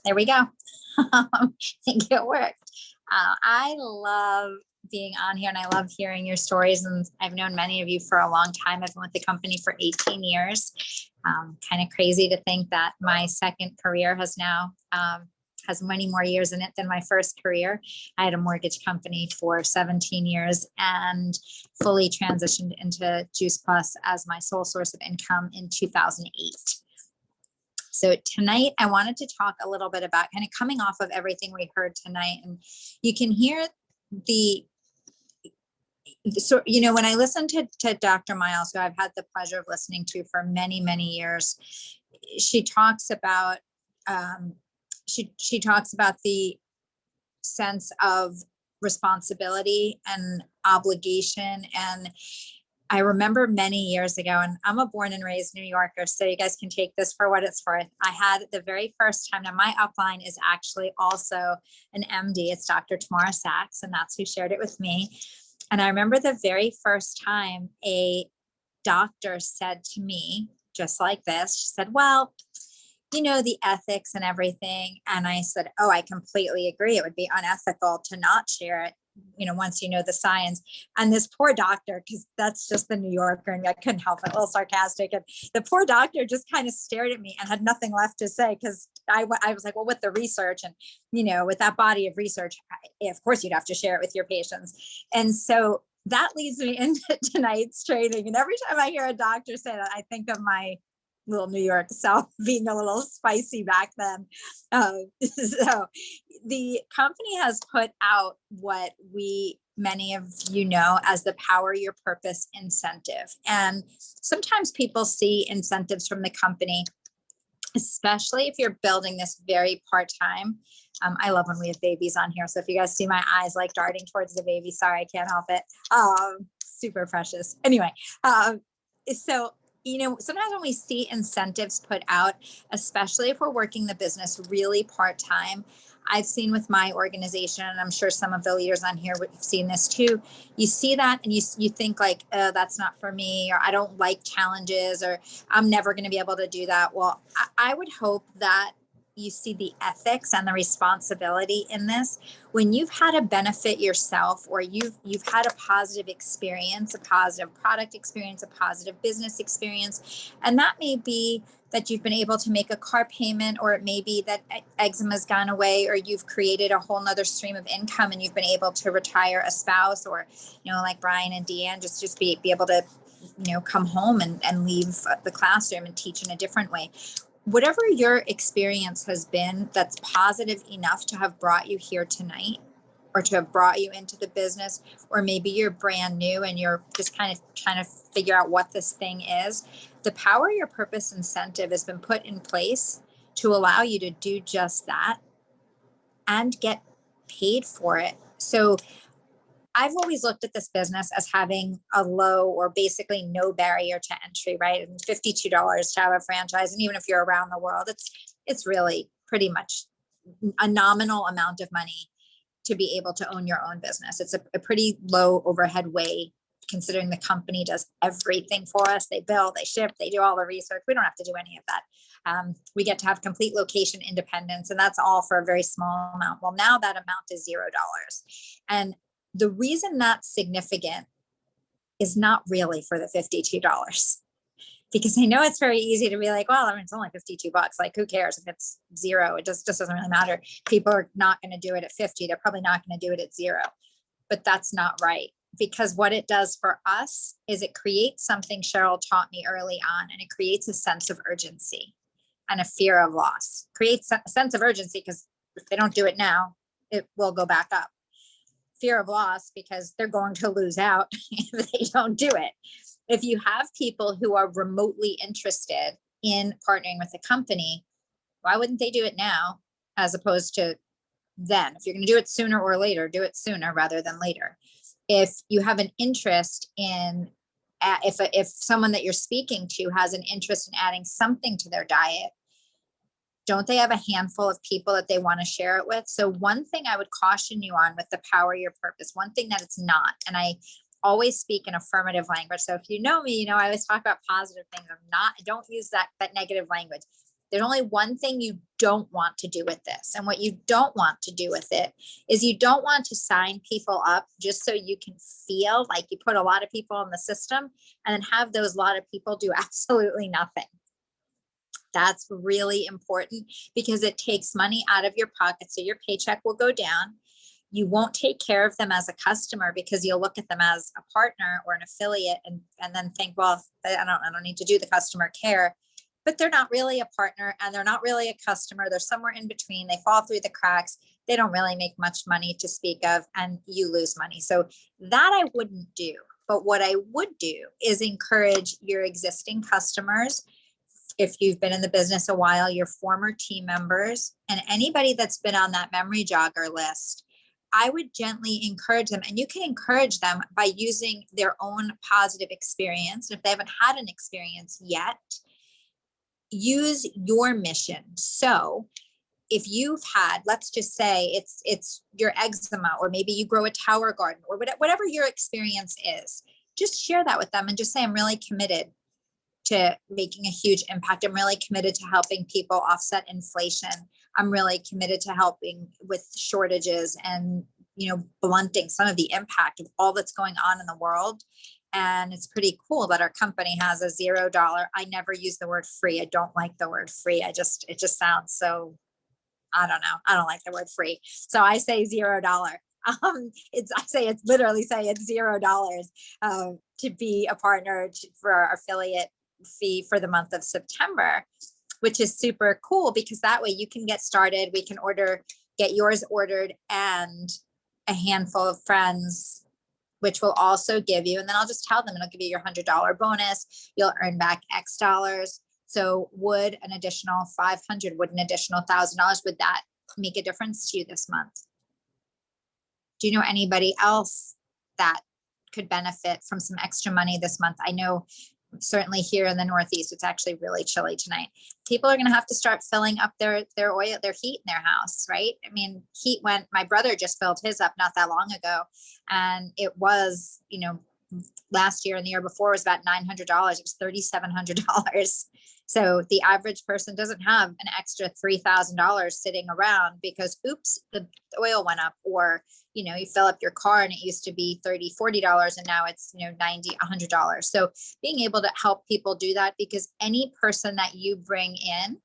There we go. I think it worked. I love being on here and I love hearing your stories. And I've known many of you for a long time. I've been with the company for 18 years. Kind of crazy to think that my second career has now has many more years in it than my first career. I had a mortgage company for 17 years and fully transitioned into Juice Plus as my sole source of income in 2008. So tonight I wanted to talk a little bit about kind of coming off of everything we heard tonight. And you can hear when I listen to Dr. Miles, who I've had the pleasure of listening to for many, many years, she talks about she talks about the sense of responsibility and obligation. And I remember many years ago, and I'm a born and raised New Yorker, so you guys can take this for what it's worth. I had the very first time, now my upline is actually also an MD. It's Dr. Tamara Sachs, and that's who shared it with me. And I remember the very first time a doctor said to me, just like this, she said, well, the ethics and everything. And I said, oh, I completely agree. It would be unethical to not share it, once you know the science. And this poor doctor, because that's just the New Yorker, and I couldn't help it, a little sarcastic. And the poor doctor just kind of stared at me and had nothing left to say, because I was like, well, with the research and, with that body of research, of course you'd have to share it with your patients. And so that leads me into tonight's training. And every time I hear a doctor say that, I think of my little New York self being a little spicy back then. So the company has put out what many of you know as the Power Your Purpose incentive. And sometimes people see incentives from the company, especially if you're building this very part-time. I love when we have babies on here. So if you guys see my eyes like darting towards the baby, sorry, I can't help it. Super precious. Anyway, so sometimes when we see incentives put out, especially if we're working the business really part-time, I've seen with my organization, and I'm sure some of the leaders on here have seen this too. You see that and you think like, oh, that's not for me, or I don't like challenges, or I'm never going to be able to do that. Well, I would hope that you see the ethics and the responsibility in this when you've had a benefit yourself, or you've had a positive experience, a positive product experience, a positive business experience. And that may be that you've been able to make a car payment, or it may be that eczema's gone away, or you've created a whole nother stream of income and you've been able to retire a spouse, or, like Brian and Deanne, just be able to, come home and leave the classroom and teach in a different way. Whatever your experience has been that's positive enough to have brought you here tonight, or to have brought you into the business, or maybe you're brand new and you're just kind of trying to figure out what this thing is, the Power Your Purpose incentive has been put in place to allow you to do just that and get paid for it. So I've always looked at this business as having a low or basically no barrier to entry, right? And $52 to have a franchise. And even if you're around the world, it's really pretty much a nominal amount of money to be able to own your own business. It's a pretty low overhead way, considering the company does everything for us. They build, they ship, they do all the research. We don't have to do any of that. We get to have complete location independence, and that's all for a very small amount. Well, now that amount is $0. And the reason that's significant is not really for the $52, because I know it's very easy to be like, well, it's only $52. Like, who cares if it's $0? It just doesn't really matter. People are not going to do it at 50. They're probably not going to do it at 0. But that's not right, because what it does for us is it creates something Cheryl taught me early on, and it creates a sense of urgency and a fear of loss. Creates a sense of urgency because if they don't do it now, it will go back up. Fear of loss because they're going to lose out if they don't do it. If you have people who are remotely interested in partnering with a company, why wouldn't they do it now as opposed to then? If you're going to do it sooner or later, do it sooner rather than later. If you have an interest in, if someone that you're speaking to has an interest in adding something to their diet, don't they have a handful of people that they want to share it with? So one thing I would caution you on with the Power Your Purpose, one thing that it's not, and I always speak in affirmative language. So if you know me, I always talk about positive things. I don't use that negative language. There's only one thing you don't want to do with this. And what you don't want to do with it is you don't want to sign people up just so you can feel like you put a lot of people in the system and then have those lot of people do absolutely nothing. That's really important because it takes money out of your pocket. So your paycheck will go down. You won't take care of them as a customer because you'll look at them as a partner or an affiliate and then think, well, I don't need to do the customer care. But they're not really a partner and they're not really a customer. They're somewhere in between. They fall through the cracks. They don't really make much money to speak of, and you lose money. So that I wouldn't do. But what I would do is encourage your existing customers, if you've been in the business a while, your former team members, and anybody that's been on that memory jogger list, I would gently encourage them. And you can encourage them by using their own positive experience. If they haven't had an experience yet, use your mission. So if you've had, let's just say it's your eczema, or maybe you grow a tower garden, or whatever your experience is, just share that with them and just say, I'm really committed to making a huge impact. I'm really committed to helping people offset inflation. I'm really committed to helping with shortages and, blunting some of the impact of all that's going on in the world. And it's pretty cool that our company has a $0. I never use the word free. I don't like the word free. It just sounds so, I don't know. I don't like the word free. So I say $0. It's literally it's $0 to be a partner for our affiliate fee for the month of September, which is super cool because that way you can get started. We can get yours ordered and a handful of friends, which will also give you, and then I'll just tell them it'll give you your $100 bonus. You'll earn back X dollars. So would an additional 500, would an additional $1,000, would that make a difference to you this month? Do you know anybody else that could benefit from some extra money this month? I know certainly here in the Northeast, it's actually really chilly tonight. People are going to have to start filling up their oil, their heat in their house, right? I mean, my brother just filled his up not that long ago, and it was, last year and the year before was about $900. It was $3,700. So the average person doesn't have an extra $3,000 sitting around because, oops, the oil went up, or, you fill up your car and it used to be $30, $40 and now it's, $90, $100. So being able to help people do that, because any person that you bring in,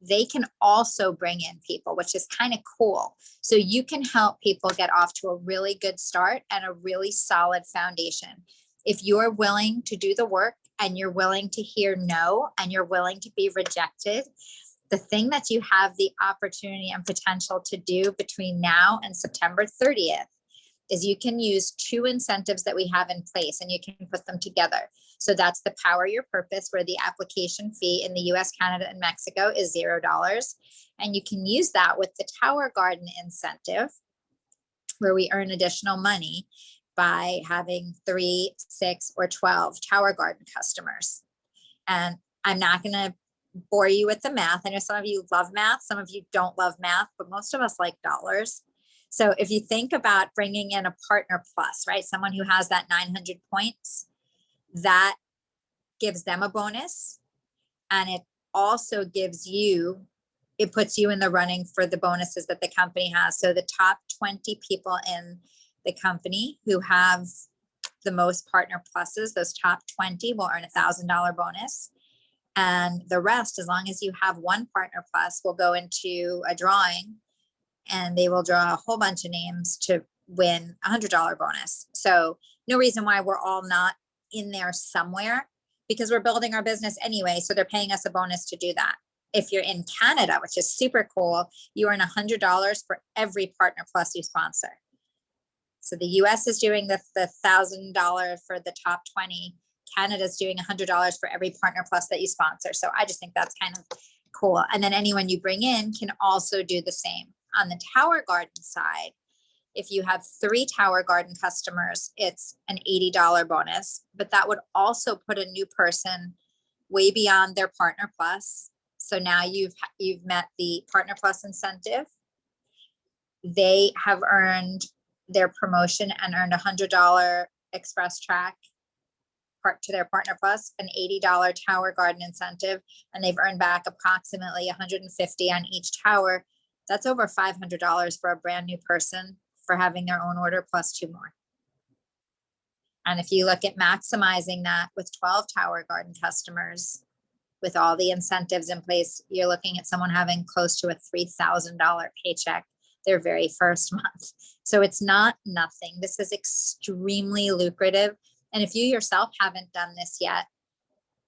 they can also bring in people, which is kind of cool. So you can help people get off to a really good start and a really solid foundation. If you're willing to do the work and you're willing to hear no, and you're willing to be rejected, the thing that you have the opportunity and potential to do between now and September 30th is you can use 2 incentives that we have in place and you can put them together. So that's the Power Your Purpose, where the application fee in the US, Canada, and Mexico is $0. And you can use that with the Tower Garden incentive, where we earn additional money by having 3, 6, or 12 Tower Garden customers. And I'm not going to bore you with the math. I know some of you love math, some of you don't love math, but most of us like dollars. So if you think about bringing in a partner plus, right, someone who has that 900 points, that gives them a bonus. And it also puts you in the running for the bonuses that the company has. So the top 20 people in the company who have the most partner pluses, those top 20 will earn $1,000 bonus. And the rest, as long as you have one partner plus, will go into a drawing, and they will draw a whole bunch of names to win $100 bonus. So no reason why we're all not in there somewhere, because we're building our business anyway. So they're paying us a bonus to do that. If you're in Canada, which is super cool, you earn $100 for every partner plus you sponsor. So the US is doing the $1,000 for the top 20. Canada's doing $100 for every partner plus that you sponsor. So I just think that's kind of cool. And then anyone you bring in can also do the same. On the Tower Garden side, if you have 3 Tower Garden customers, it's an $80 bonus, but that would also put a new person way beyond their partner plus. So now you've met the partner plus incentive. They have earned their promotion and earned $100 Express Track part to their Partner Plus, an $80 tower garden incentive, and they've earned back approximately $150 on each tower. That's over $500 for a brand new person for having their own order plus 2 more. And if you look at maximizing that with 12 tower garden customers, with all the incentives in place, you're looking at someone having close to a $3,000 paycheck their very first month. So it's not nothing. This is extremely lucrative. And if you yourself haven't done this yet,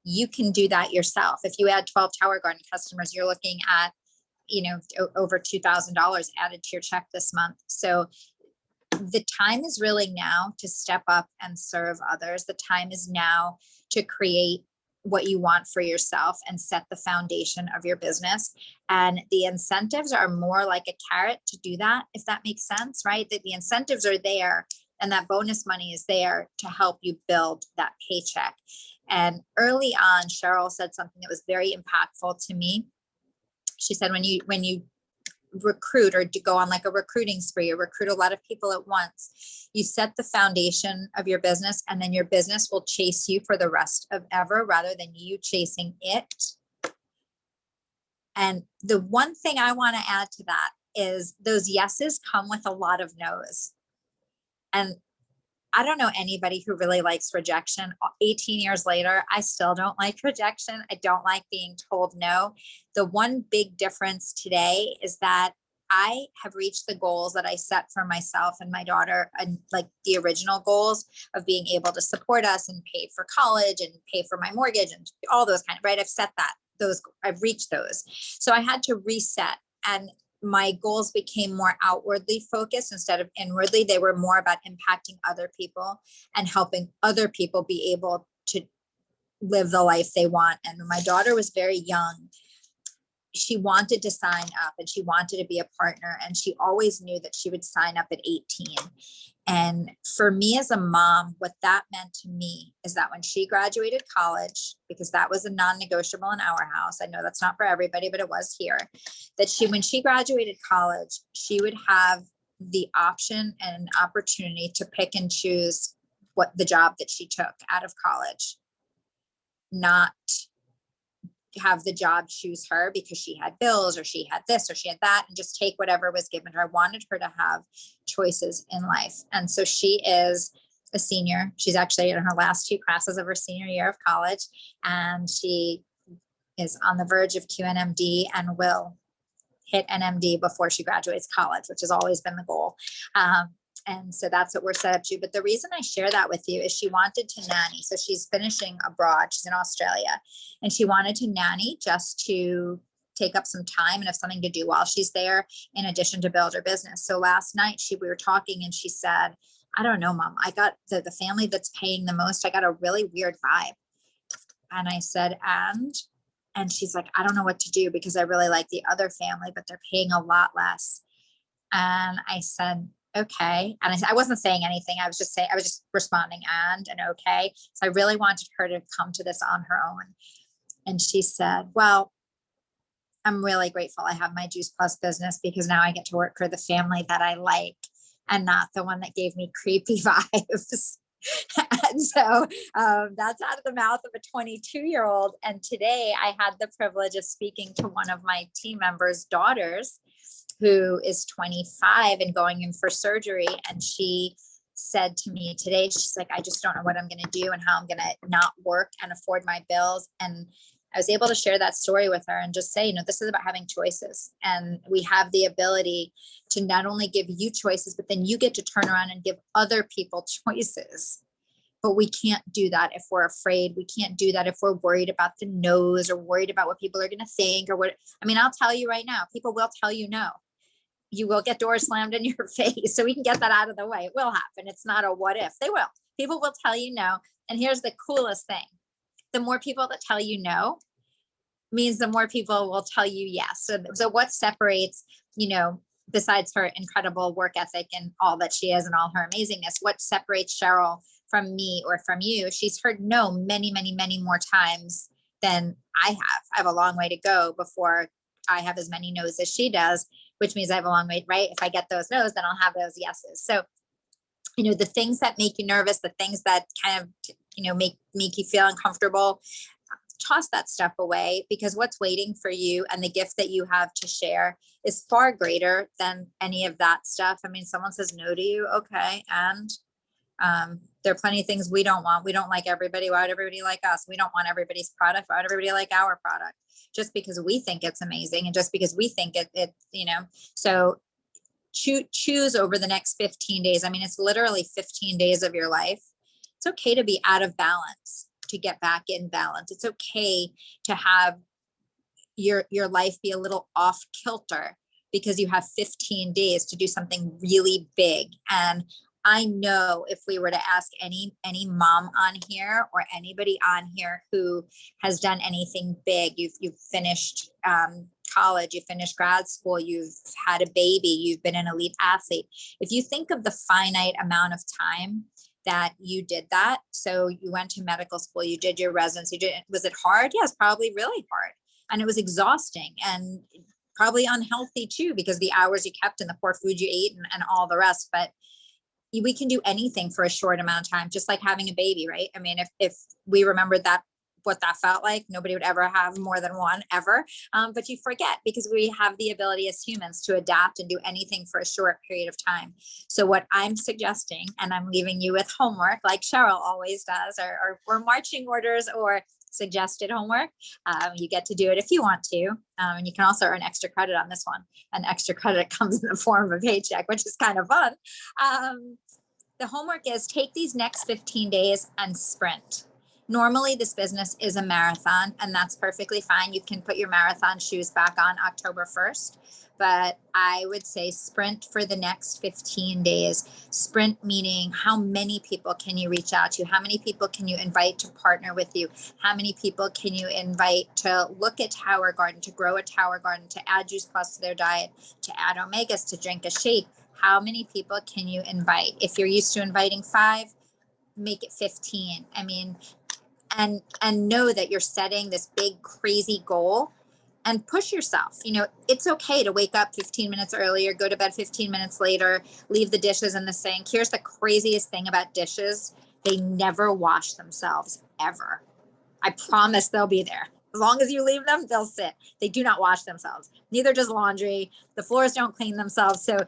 you can do that yourself. If you add 12 tower garden customers, you're looking at, over $2,000 added to your check this month. So the time is really now to step up and serve others. The time is now to create what you want for yourself and set the foundation of your business. And the incentives are more like a carrot to do that, if that makes sense, right? That the incentives are there and that bonus money is there to help you build that paycheck. And early on, Cheryl said something that was very impactful to me. She said, when you recruit or to go on like a recruiting spree or recruit a lot of people at once, you set the foundation of your business, and then your business will chase you for the rest of ever rather than you chasing it. And the one thing I want to add to that is those yeses come with a lot of no's. And I don't know anybody who really likes rejection. 18 years later, I still don't like rejection. I don't like being told no. The one big difference today is that I have reached the goals that I set for myself and my daughter, and like the original goals of being able to support us and pay for college and pay for my mortgage and all those kind of, right? I've set that, I've reached those. So I had to reset, and my goals became more outwardly focused instead of inwardly. They were more about impacting other people and helping other people be able to live the life they want. And when my daughter was very young, she wanted to sign up and she wanted to be a partner, and she always knew that she would sign up at 18. And for me as a mom, what that meant to me is that when she graduated college, because that was a non-negotiable in our house, I know that's not for everybody, but it was here, that when she graduated college, she would have the option and an opportunity to pick and choose what the job that she took out of college, not have the job choose her because she had bills or she had this or she had that, and just take whatever was given her. I wanted her to have choices in life. And so she is a senior. She's actually in her last 2 classes of her senior year of college, and she is on the verge of QNMD and will hit NMD before she graduates college, which has always been the goal. And so that's what we're set up to. But the reason I share that with you is she wanted to nanny. So she's finishing abroad. She's in Australia, and she wanted to nanny just to take up some time and have something to do while she's there, in addition to build her business. So last night we were talking, and she said, I don't know, Mom, I got the family that's paying the most. I got a really weird vibe. And I said, and she's like, I don't know what to do because I really like the other family, but they're paying a lot less. And I said, okay. And I wasn't saying anything. I was just responding and okay. So I really wanted her to come to this on her own. And she said, well, I'm really grateful I have my Juice Plus business because now I get to work for the family that I like and not the one that gave me creepy vibes. And so that's out of the mouth of a 22-year-old. And today I had the privilege of speaking to one of my team members' daughters, who is 25 and going in for surgery. And she said to me today, she's like, I just don't know what I'm going to do and how I'm going to not work and afford my bills. And I was able to share that story with her and just say, this is about having choices. And we have the ability to not only give you choices, but then you get to turn around and give other people choices. But we can't do that if we're afraid. We can't do that if we're worried about the no's or worried about what people are going to think or what. I'll tell you right now, people will tell you no. You will get doors slammed in your face. So we can get that out of the way. It will happen. It's not a what if. They will. People will tell you no. And here's the coolest thing. The more people that tell you no means the more people will tell you yes. So what separates, besides her incredible work ethic and all that she is and all her amazingness, what separates Cheryl from me or from you? She's heard no many, many, many more times than I have. I have a long way to go before I have as many no's as she does, which means I have a long way, right? If I get those no's, then I'll have those yeses. So the things that make you nervous, the things that kind of, make you feel uncomfortable, toss that stuff away, because what's waiting for you and the gift that you have to share is far greater than any of that stuff. I mean, someone says no to you. Okay. And there are plenty of things we don't want. We don't like everybody. Why would everybody like us? We don't want everybody's product. Why would everybody like our product? Just because we think it's amazing, and just because we think so choose over the next 15 days. I mean, it's literally 15 days of your life. It's okay to be out of balance, to get back in balance. It's okay to have your life be a little off kilter, because you have 15 days to do something really big. And I know if we were to ask any mom on here, or anybody on here who has done anything big, you've finished college, you finished grad school, you've had a baby, you've been an elite athlete. If you think of the finite amount of time that you did that, so you went to medical school, you did your residency, was it hard? Yes, probably really hard. And it was exhausting and probably unhealthy too, because the hours you kept and the poor food you ate and all the rest. But we can do anything for a short amount of time, just like having a baby, right? I mean, if we remembered that, what that felt like, nobody would ever have more than one ever. But you forget, because we have the ability as humans to adapt and do anything for a short period of time. So what I'm suggesting, and I'm leaving you with homework like Cheryl always does, or marching orders or suggested homework. You get to do it if you want to. And you can also earn extra credit on this one. And extra credit comes in the form of a paycheck, which is kind of fun. The homework is take these next 15 days and sprint. Normally this business is a marathon, and that's perfectly fine. You can put your marathon shoes back on October 1st, but I would say sprint for the next 15 days. Sprint meaning, how many people can you reach out to? How many people can you invite to partner with you? How many people can you invite to look at Tower Garden, to grow a Tower Garden, to add Juice Plus to their diet, to add omegas, to drink a shake? How many people can you invite? If you're used to inviting 5, make it 15. I mean, and know that you're setting this big, crazy goal, and push yourself. It's okay to wake up 15 minutes earlier, go to bed 15 minutes later, leave the dishes in the sink. Here's the craziest thing about dishes. They never wash themselves, ever. I promise they'll be there. As long as you leave them, they'll sit. They do not wash themselves. Neither does laundry. The floors don't clean themselves. So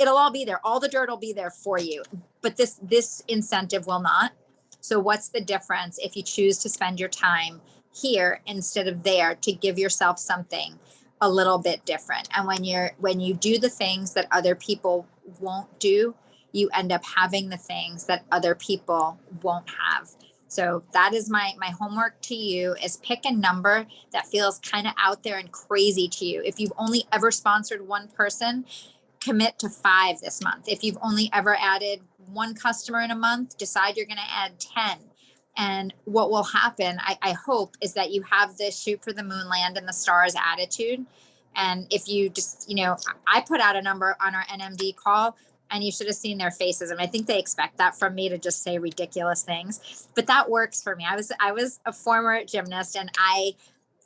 it'll all be there. All the dirt will be there for you. But this incentive will not. So what's the difference if you choose to spend your time here instead of there, to give yourself something a little bit different? And when you do the things that other people won't do, you end up having the things that other people won't have. So that is my homework to you, is pick a number that feels kind of out there and crazy to you. If you've only ever sponsored one person, commit to 5 this month. If you've only ever added 1 customer in a month, decide you're going to add 10. And what will happen, I hope, is that you have this shoot for the moon, land in the stars attitude. And if you just, I put out a number on our NMD call, and you should have seen their faces. And I think they expect that from me, to just say ridiculous things, but that works for me. I was a former gymnast, and I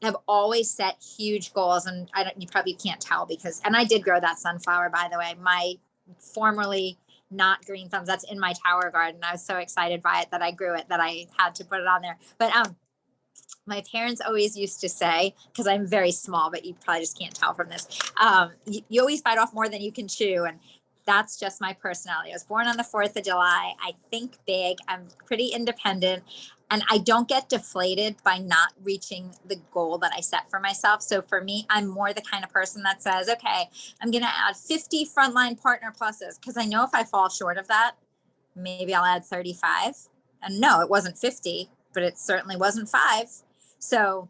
have always set huge goals. And you probably can't tell, because, and I did grow that sunflower, by the way, my formerly not green thumbs, that's in my Tower Garden. I was so excited by it that I grew it, that I had to put it on there. But my parents always used to say, because I'm very small, but you probably just can't tell from this, you always bite off more than you can chew. And that's just my personality. I was born on the 4th of July. I think big. I'm pretty independent. And I don't get deflated by not reaching the goal that I set for myself. So for me, I'm more the kind of person that says, okay, I'm going to add 50 frontline partner pluses, because I know if I fall short of that, maybe I'll add 35. And no, it wasn't 50, but it certainly wasn't 5. So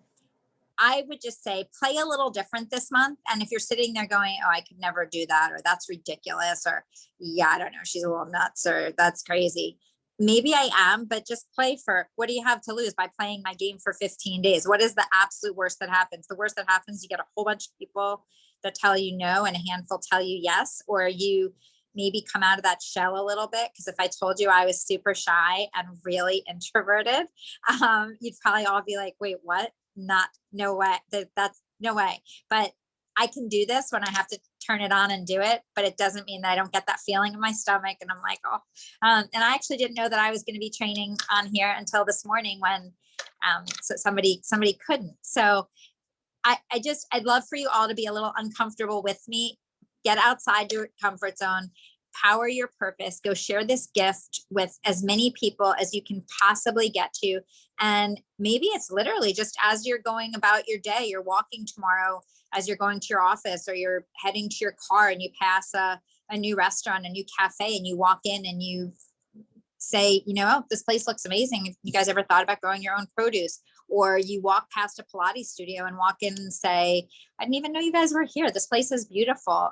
I would just say, play a little different this month. And if you're sitting there going, oh, I could never do that, or that's ridiculous, or yeah, I don't know, she's a little nuts, or that's crazy. Maybe I am, but just play for, what do you have to lose by playing my game for 15 days? What is the absolute worst that happens? The worst that happens, you get a whole bunch of people that tell you no, and a handful tell you yes, or you maybe come out of that shell a little bit. Because if I told you I was super shy and really introverted, you'd probably all be like, wait, what? No way. That's no way. But I can do this when I have to turn it on and do it, but it doesn't mean that I don't get that feeling in my stomach. And I'm like, oh, and I actually didn't know that I was going to be training on here until this morning when so somebody couldn't. So I'd love for you all to be a little uncomfortable with me. Get outside your comfort zone, power your purpose, go share this gift with as many people as you can possibly get to. And maybe it's literally just as you're going about your day, you're walking tomorrow, as you're going to your office or you're heading to your car and you pass a new restaurant, a new cafe, and you walk in and you say, you know, oh, this place looks amazing. If you guys ever thought about growing your own produce? Or you walk past a Pilates studio and walk in and say, I didn't even know you guys were here. This place is beautiful.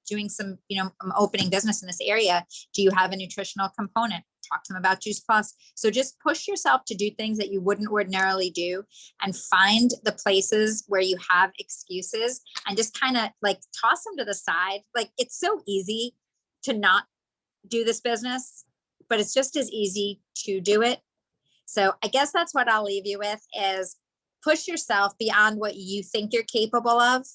Doing some, you know, I'm opening business in this area. Do you have a nutritional component? Talk to them about Juice Plus. So just push yourself to do things that you wouldn't ordinarily do, and find the places where you have excuses and just kind of like toss them to the side. Like, it's so easy to not do this business, but it's just as easy to do it. So I guess that's what I'll leave you with, is push yourself beyond what you think you're capable of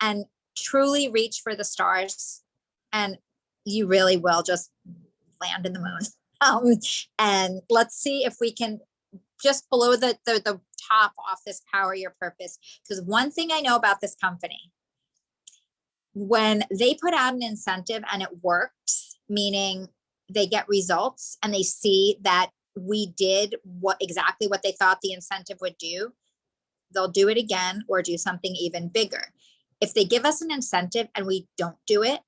and truly reach for the stars, and you really will just land in the moon. And let's see if we can just blow the top off this power your purpose. Because one thing I know about this company, when they put out an incentive and it works, meaning they get results and they see that we did exactly what they thought the incentive would do, they'll do it again or do something even bigger. If they give us an incentive and we don't do it,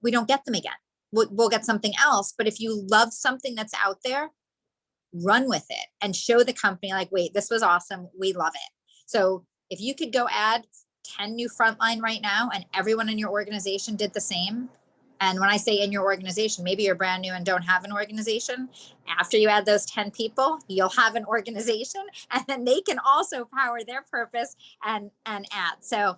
we don't get them again. We'll get something else. But if you love something that's out there, run with it and show the company like, wait, this was awesome. We love it. So if you could go add 10 new frontline right now and everyone in your organization did the same. And when I say in your organization, maybe you're brand new and don't have an organization. After you add those 10 people, you'll have an organization, and then they can also power their purpose and add. So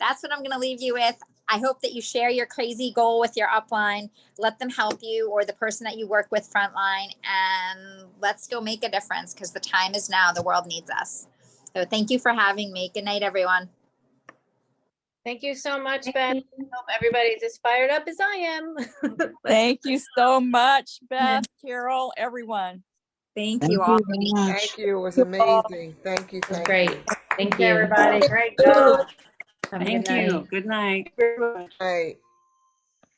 that's what I'm going to leave you with. I hope that you share your crazy goal with your upline, let them help you or the person that you work with frontline, and let's go make a difference, because the time is now. The world needs us. So thank you for having me. Good night, everyone. Thank you so much, Beth. I hope everybody's as fired up as I am. Thank you so much, Beth, Carol, everyone. Thank you all. Thank you. It was amazing. Thank you. It was Thank great. you. Thank you. Everybody, great job. Have a Thank good night. you. Good night. Right.